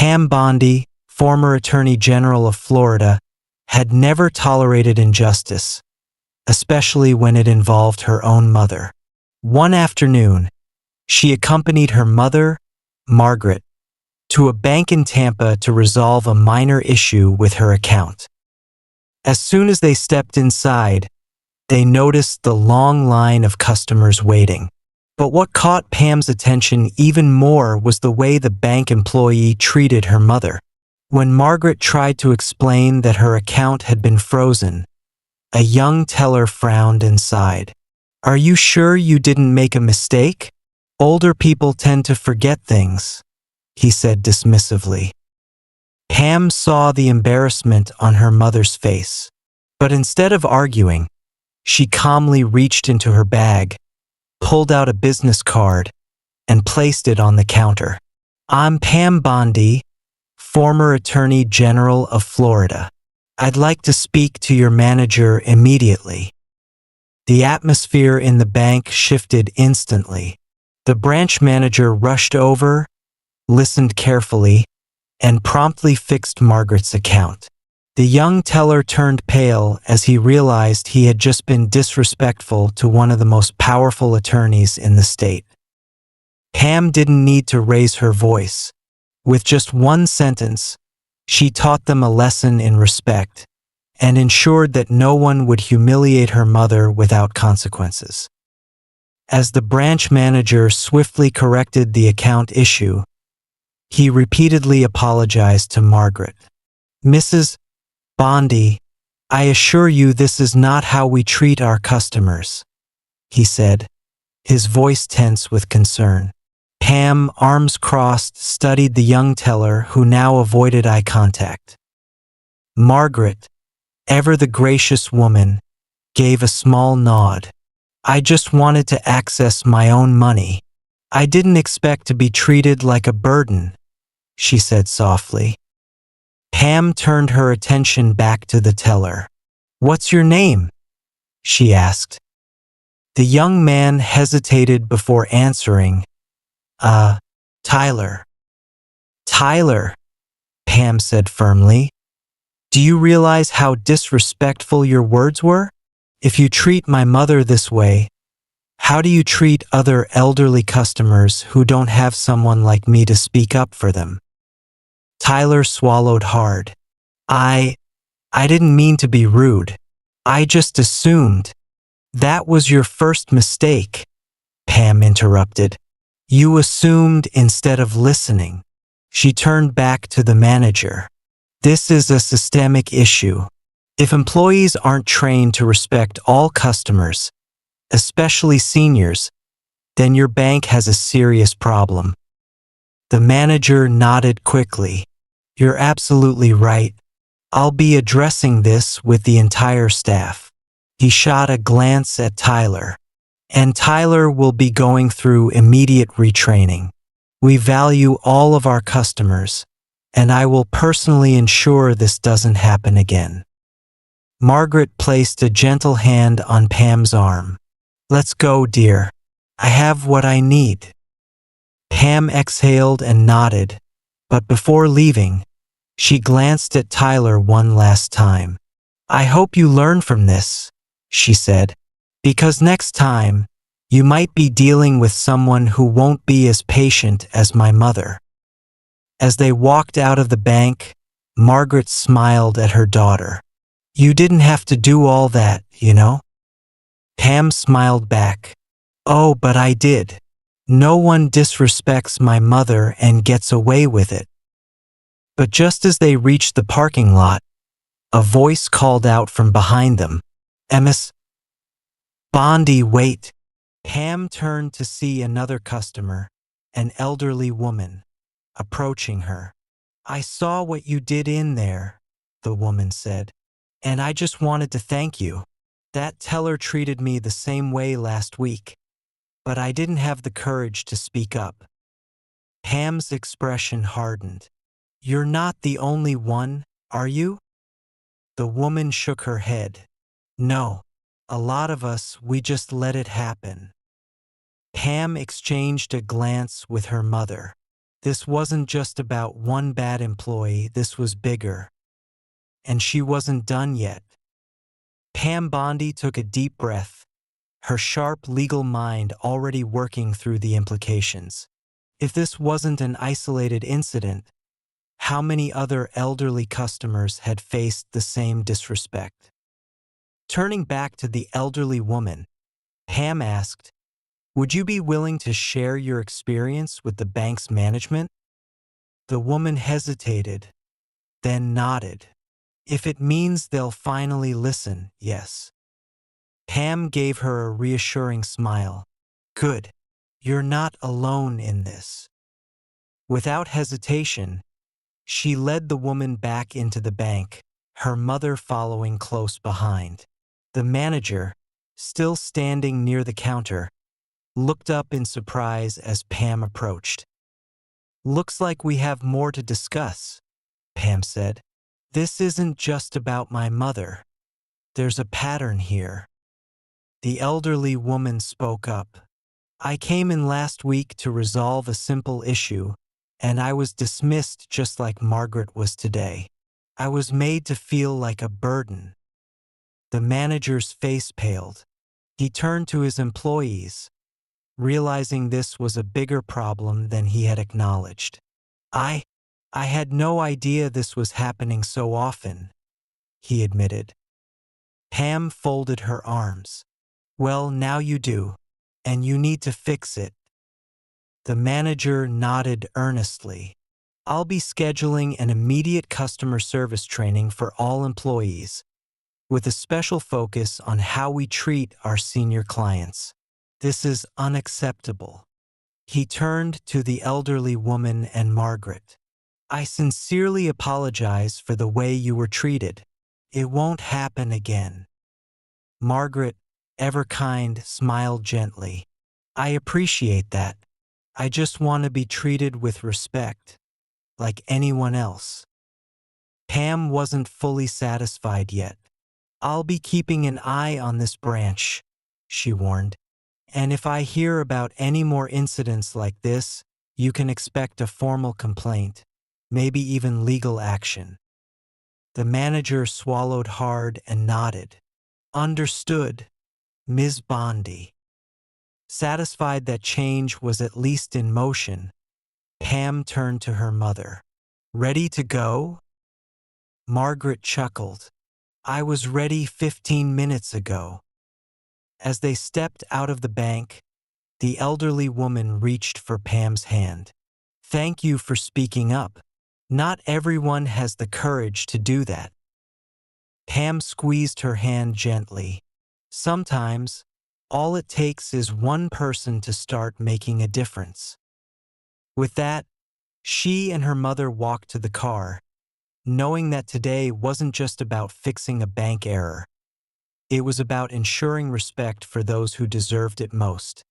Pam Bondi, former Attorney General of Florida, had never tolerated injustice, especially when it involved her own mother. One afternoon, she accompanied her mother, Margaret, to a bank in Tampa to resolve a minor issue with her account. As soon as they stepped inside, they noticed the long line of customers waiting. But what caught Pam's attention even more was the way the bank employee treated her mother. When Margaret tried to explain that her account had been frozen, a young teller frowned and sighed. "Are you sure you didn't make a mistake? Older people tend to forget things," he said dismissively. Pam saw the embarrassment on her mother's face, but instead of arguing, she calmly reached into her bag, pulled out a business card, and placed it on the counter. "I'm Pam Bondi, former Attorney General of Florida. I'd like to speak to your manager immediately." The atmosphere in the bank shifted instantly. The branch manager rushed over, listened carefully, and promptly fixed Margaret's account. The young teller turned pale as he realized he had just been disrespectful to one of the most powerful attorneys in the state. Pam didn't need to raise her voice. With just one sentence, she taught them a lesson in respect and ensured that no one would humiliate her mother without consequences. As the branch manager swiftly corrected the account issue, he repeatedly apologized to Margaret. "Mrs. Bondi, I assure you this is not how we treat our customers," he said, his voice tense with concern. Pam, arms crossed, studied the young teller who now avoided eye contact. Margaret, ever the gracious woman, gave a small nod. "I just wanted to access my own money. I didn't expect to be treated like a burden," she said softly. Pam turned her attention back to the teller. "What's your name?" she asked. The young man hesitated before answering. Tyler." "Tyler," Pam said firmly. "Do you realize how disrespectful your words were? If you treat my mother this way, how do you treat other elderly customers who don't have someone like me to speak up for them?" Tyler swallowed hard. I didn't mean to be rude. I just assumed." "That was your first mistake," Pam interrupted. "You assumed instead of listening." She turned back to the manager. "This is a systemic issue. If employees aren't trained to respect all customers, especially seniors, then your bank has a serious problem." The manager nodded quickly. "You're absolutely right. I'll be addressing this with the entire staff." He shot a glance at Tyler. "And Tyler will be going through immediate retraining. We value all of our customers, and I will personally ensure this doesn't happen again." Margaret placed a gentle hand on Pam's arm. "Let's go, dear. I have what I need." Pam exhaled and nodded, but before leaving, she glanced at Tyler one last time. "I hope you learn from this," she said, "because next time, you might be dealing with someone who won't be as patient as my mother." As they walked out of the bank, Margaret smiled at her daughter. "You didn't have to do all that, you know?" Pam smiled back. "Oh, but I did. No one disrespects my mother and gets away with it." But just as they reached the parking lot, a voice called out from behind them, "Miss Bondi, wait." Pam turned to see another customer, an elderly woman, approaching her. "I saw what you did in there," the woman said, "and I just wanted to thank you. That teller treated me the same way last week, but I didn't have the courage to speak up." Pam's expression hardened. "You're not the only one, are you?" The woman shook her head. "No. A lot of us, we just let it happen." Pam exchanged a glance with her mother. This wasn't just about one bad employee, this was bigger. And she wasn't done yet. Pam Bondi took a deep breath, her sharp legal mind already working through the implications. If this wasn't an isolated incident, how many other elderly customers had faced the same disrespect? Turning back to the elderly woman, Pam asked, "Would you be willing to share your experience with the bank's management?" The woman hesitated, then nodded. "If it means they'll finally listen, yes." Pam gave her a reassuring smile. "Good. You're not alone in this." Without hesitation, she led the woman back into the bank, her mother following close behind. The manager, still standing near the counter, looked up in surprise as Pam approached. "Looks like we have more to discuss," Pam said. "This isn't just about my mother. There's a pattern here." The elderly woman spoke up. "I came in last week to resolve a simple issue, and I was dismissed just like Margaret was today. I was made to feel like a burden." The manager's face paled. He turned to his employees, realizing this was a bigger problem than he had acknowledged. I had no idea this was happening so often," he admitted. Pam folded her arms. "Well, now you do, and you need to fix it." The manager nodded earnestly. "I'll be scheduling an immediate customer service training for all employees, with a special focus on how we treat our senior clients. This is unacceptable." He turned to the elderly woman and Margaret. "I sincerely apologize for the way you were treated. It won't happen again." Margaret, ever kind, smiled gently. "I appreciate that. I just want to be treated with respect, like anyone else." Pam wasn't fully satisfied yet. "I'll be keeping an eye on this branch," she warned. "And if I hear about any more incidents like this, you can expect a formal complaint, maybe even legal action." The manager swallowed hard and nodded. "Understood, Ms. Bondi." Satisfied that change was at least in motion, Pam turned to her mother. "Ready to go?" Margaret chuckled. "I was ready 15 minutes ago." As they stepped out of the bank, the elderly woman reached for Pam's hand. "Thank you for speaking up. Not everyone has the courage to do that." Pam squeezed her hand gently. "Sometimes, all it takes is one person to start making a difference." With that, she and her mother walked to the car, knowing that today wasn't just about fixing a bank error. It was about ensuring respect for those who deserved it most.